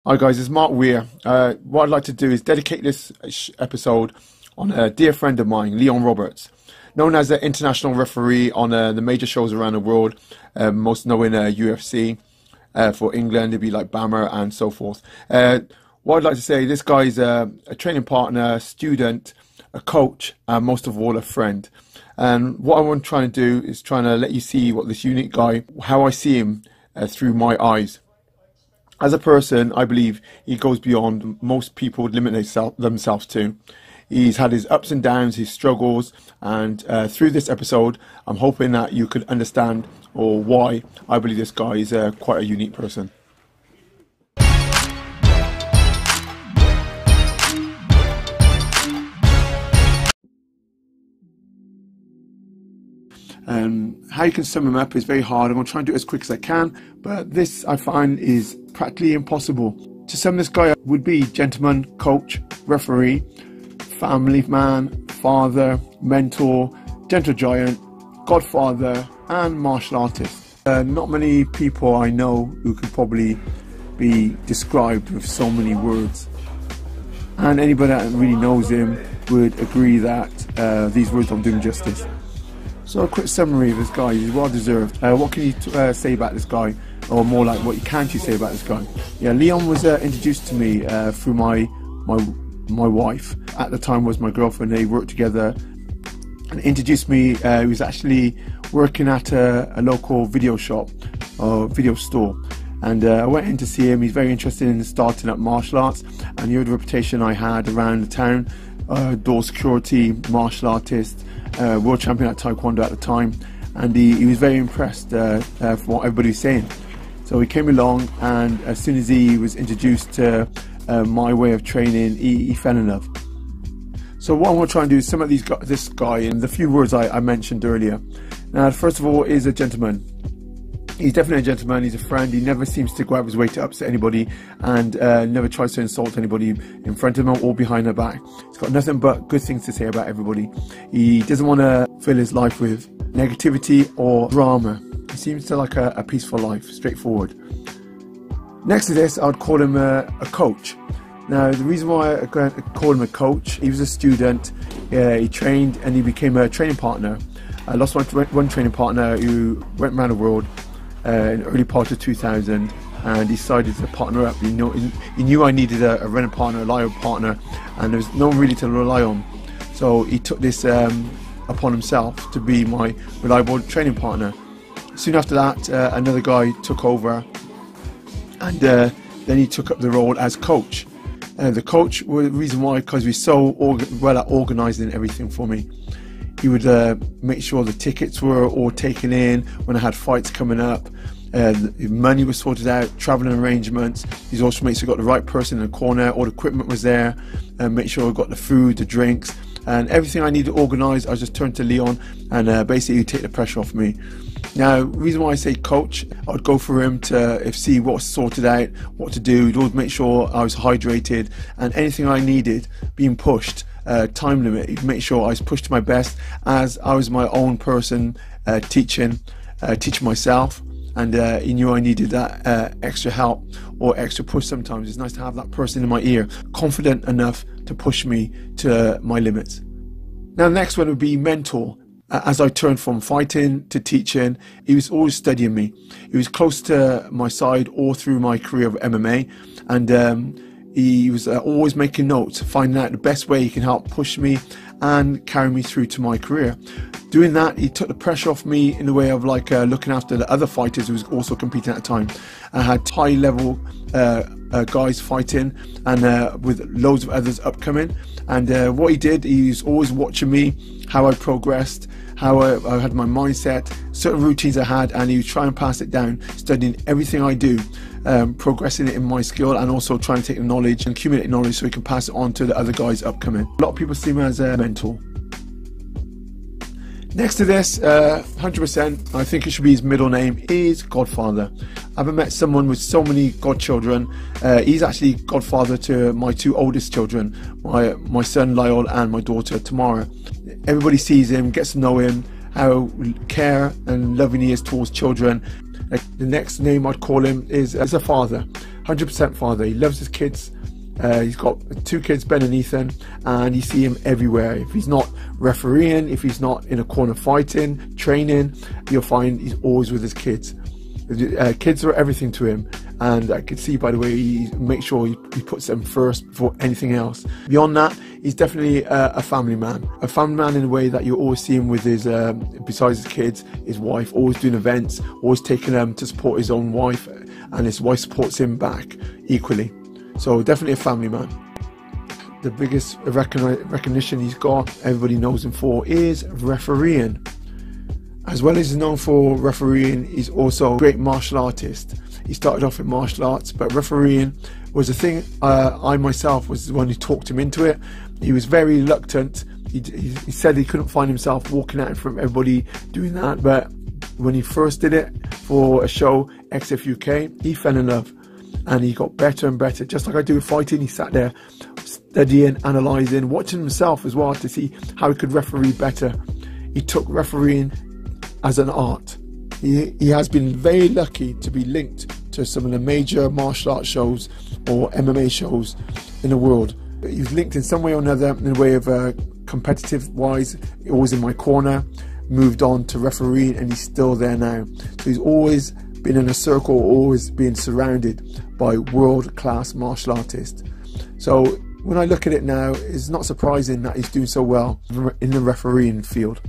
Hi guys, it's Mark Weir. What I'd like to do is dedicate this episode on a dear friend of mine, Leon Roberts, known as an international referee on the major shows around the world, most knowing UFC for England. It'd be like Bammer and so forth. What I'd like to say, this guy's a training partner, student, a coach, and most of all a friend. And what I want to try and do is trying to let you see what this unique guy, how I see him through my eyes. As a person, I believe he goes beyond most people would limit themselves to. He's had his ups and downs, his struggles, and through this episode, I'm hoping that you could understand or why I believe this guy is quite a unique person. How you can sum him up is very hard. I'm going to try and do it as quick as I can, but this I find is practically impossible. To sum this guy up would be gentleman, coach, referee, family man, father, mentor, gentle giant, godfather, and martial artist. Not many people I know who could probably be described with so many words, and anybody that really knows him would agree that these words don't do him justice. So a quick summary of this guy, he's well deserved. What can you say about this guy? Or more like, what can't you say about this guy? Yeah, Leon was introduced to me through my wife. At the time was my girlfriend. They worked together and introduced me. He was actually working at a local video shop or video store. And I went in to see him. He's very interested in starting up martial arts. And he heard the reputation I had around the town. Door security, martial artist, world champion at Taekwondo at the time, and he was very impressed from what everybody was saying. So he came along, and as soon as he was introduced to my way of training, he fell in love. So what I want to try and do is sum up this guy in the few words I mentioned earlier. Now, first of all, is a gentleman. He's definitely a gentleman, he's a friend, he never seems to go out of his way to upset anybody, and never tries to insult anybody in front of him or behind their back. He's got nothing but good things to say about everybody. He doesn't want to fill his life with negativity or drama. He seems to like a peaceful life, straightforward. Next to this, I'd call him a coach. Now, the reason why I call him a coach, he was a student, he trained and he became a training partner. I lost one training partner who went around the world in the early part of 2000 and decided to partner up. He knew I needed a running partner, a reliable partner, and there was no one really to rely on. So he took this upon himself to be my reliable training partner. Soon after that, another guy took over, and then he took up the role as coach. The coach, the reason why, because he's so well at organising everything for me. He would make sure the tickets were all taken in when I had fights coming up. Money was sorted out, travelling arrangements. He's also made sure I got the right person in the corner, all the equipment was there, and make sure I got the food, the drinks, and everything I needed organised. I just turned to Leon, and basically he'd take the pressure off me. Now, the reason why I say coach, I'd go for him to see what was sorted out, what to do. He'd always make sure I was hydrated, and anything I needed being pushed. Time limit, he'd make sure I was pushed to my best, as I was my own person teaching myself, and he knew I needed that extra help or extra push. Sometimes it's nice to have that person in my ear, confident enough to push me to my limits. Now, the next one would be mentor. As I turned from fighting to teaching, he was always studying me. He was close to my side all through my career of MMA, and he was always making notes, finding out the best way he can help push me and carry me through to my career. Doing that, he took the pressure off me in the way of like looking after the other fighters who was also competing at the time. I had high level guys fighting, and with loads of others upcoming. And what he did, he was always watching me, how I progressed, how I had my mindset, certain routines I had, and he would try and pass it down, studying everything I do, progressing it in my skill, and also trying to take the knowledge and accumulate knowledge so he can pass it on to the other guys upcoming. A lot of people see him as a mentor. Next to this, 100%, I think it should be his middle name, is Godfather. I haven't met someone with so many godchildren. He's actually godfather to my two oldest children, my son Lyle and my daughter Tamara. Everybody sees him, gets to know him, how care and loving he is towards children. Like, the next name I'd call him is a father, 100% father. He loves his kids. He's got 2 kids, Ben and Ethan, and you see him everywhere. If he's not refereeing, if he's not in a corner fighting, training, you'll find he's always with his kids. Kids are everything to him, and I can see by the way he makes sure he puts them first before anything else. Beyond that, he's definitely a family man. A family man in a way that you always see him with his, besides his kids, his wife, always doing events, always taking them to support his own wife, and his wife supports him back equally. So definitely a family man. The biggest recognition he's got, everybody knows him for, is refereeing. As well as he's known for refereeing, he's also a great martial artist. He started off in martial arts, but refereeing was a thing. I myself was the one who talked him into it. He was very reluctant. He said he couldn't find himself walking out in front of everybody doing that, but when he first did it for a show, XF UK, he fell in love. And he got better and better, just like I do with fighting. He sat there studying, analysing, watching himself as well to see how he could referee better. He took refereeing as an art. He has been very lucky to be linked to some of the major martial arts shows or MMA shows in the world. He's linked in some way or another in the way of competitive wise, always in my corner, moved on to refereeing, and he's still there now. So he's always been in a circle, always being surrounded by world-class martial artists. So when I look at it now, it's not surprising that he's doing so well in the refereeing field.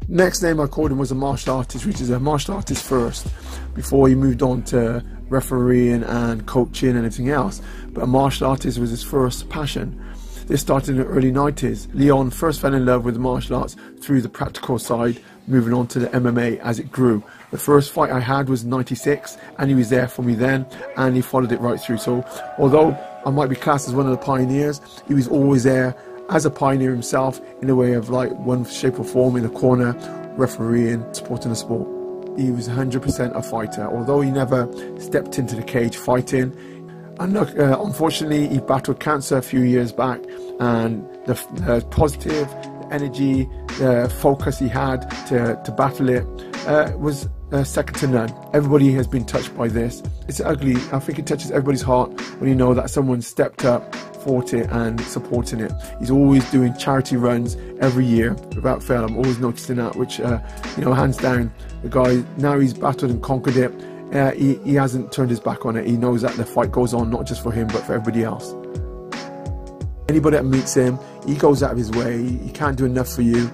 Next name I called him was a martial artist, which is a martial artist first, before he moved on to refereeing and coaching and everything else. But a martial artist was his first passion. This started in the early 90s. Leon first fell in love with the martial arts through the practical side, moving on to the MMA as it grew. The first fight I had was 96, and he was there for me then, and he followed it right through. So although I might be classed as one of the pioneers, he was always there as a pioneer himself in a way of like one shape or form in a corner, refereeing, supporting the sport. He was 100% a fighter, although he never stepped into the cage fighting. And look, unfortunately, he battled cancer a few years back, and the positive energy, the focus he had to battle it was second to none. Everybody has been touched by this. It's ugly. I think it touches everybody's heart when you know that someone stepped up, fought it, and supporting it. He's always doing charity runs every year without fail. I'm always noticing that, which you know, hands down, the guy, now he's battled and conquered it. He hasn't turned his back on it. He knows that the fight goes on not just for him but for everybody else. Anybody that meets him, he goes out of his way. He can't do enough for you.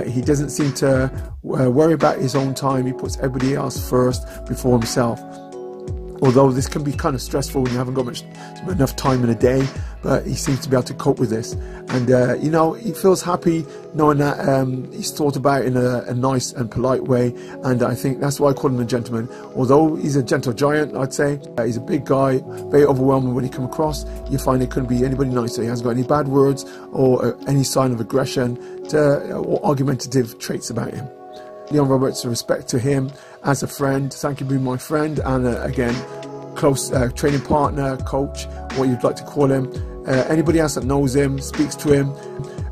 He doesn't seem to worry about his own time. He puts everybody else first before himself. Although this can be kind of stressful when you haven't got enough time in a day, but he seems to be able to cope with this. And you know, he feels happy knowing that he's thought about in a nice and polite way, and I think that's why I call him a gentleman. Although he's a gentle giant, I'd say, he's a big guy, very overwhelming when he come across. You find it couldn't be anybody nicer. He hasn't got any bad words or any sign of aggression or argumentative traits about him. Leon Roberts, respect to him as a friend. Thank you for being my friend, and again, close training partner, coach, what you'd like to call him. Anybody else that knows him, speaks to him,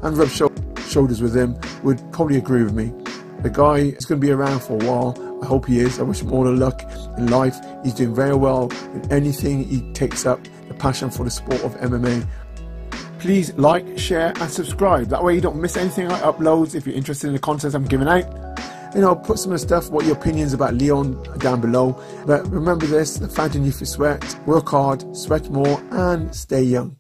and rubs shoulders with him would probably agree with me. The guy is going to be around for a while. I hope he is. I wish him all the luck in life. He's doing very well in anything he takes up, the passion for the sport of MMA. Please like, share, and subscribe. That way you don't miss anything I upload. If you're interested in the content I'm giving out, you know, put some of the stuff, what your opinions about Leon down below. But remember this, the fountain youth is sweat. Work hard, sweat more, and stay young.